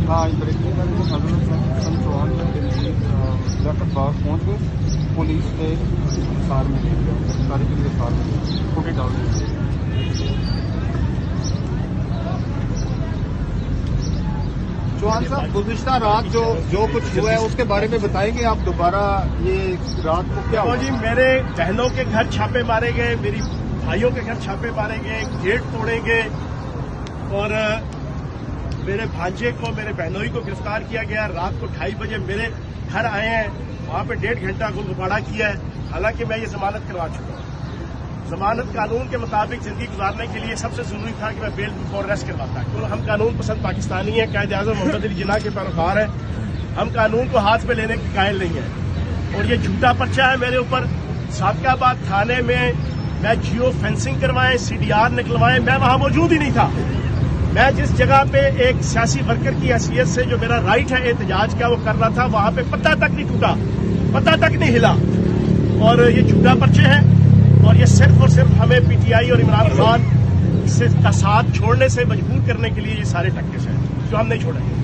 ہاں بریکنگ میں حضرت چوہان لیفٹ باغ پہنچ گئے. پولیس نے گرفتار میں لے لیا, گرفتاری کے لیے گرفتار میں چھوٹے ڈال دی. چوہان صاحب, گزشتہ رات جو کچھ ہوا ہے اس کے بارے میں بتائیں گے آپ دوبارہ؟ یہ رات کو کیا ہوا؟ جی, میرے بہنوں کے گھر چھاپے مارے گئے, میری بھائیوں کے گھر چھاپے مارے گئے, گیٹ توڑے گئے, اور میرے بھانجے کو, میرے بہنوئی کو گرفتار کیا گیا. رات کو 2:30 بجے میرے گھر آئے ہیں, وہاں پہ 1.5 گھنٹہ گلگباڑا کیا ہے. حالانکہ میں یہ ضمانت کروا چکا ہوں. ضمانت قانون کے مطابق زندگی گزارنے کے لیے سب سے ضروری تھا کہ میں بیل فور ریسٹ کرواتا. کیونکہ ہم قانون پسند پاکستانی ہیں, قائد اعظم محمد علی جناح کے پیروکار ہیں. ہم قانون کو ہاتھ میں لینے کے قائل نہیں ہیں. اور یہ جھوٹا پرچہ ہے میرے اوپر. سابقہ آباد تھانے میں جیو فینسنگ کروائیں, CDR نکلوائیں, میں وہاں موجود ہی نہیں تھا. میں جس جگہ پہ ایک سیاسی ورکر کی حیثیت سے جو میرا رائٹ ہے احتجاج کا وہ کر رہا تھا, وہاں پہ پتہ تک نہیں ٹوٹا, پتہ تک نہیں ہلا. اور یہ جھوٹا پرچے ہیں, اور یہ صرف اور صرف ہمیں PTI اور عمران خان کا ساتھ چھوڑنے سے مجبور کرنے کے لیے یہ سارے ٹکٹس ہیں جو ہم نہیں چھوڑیں گے.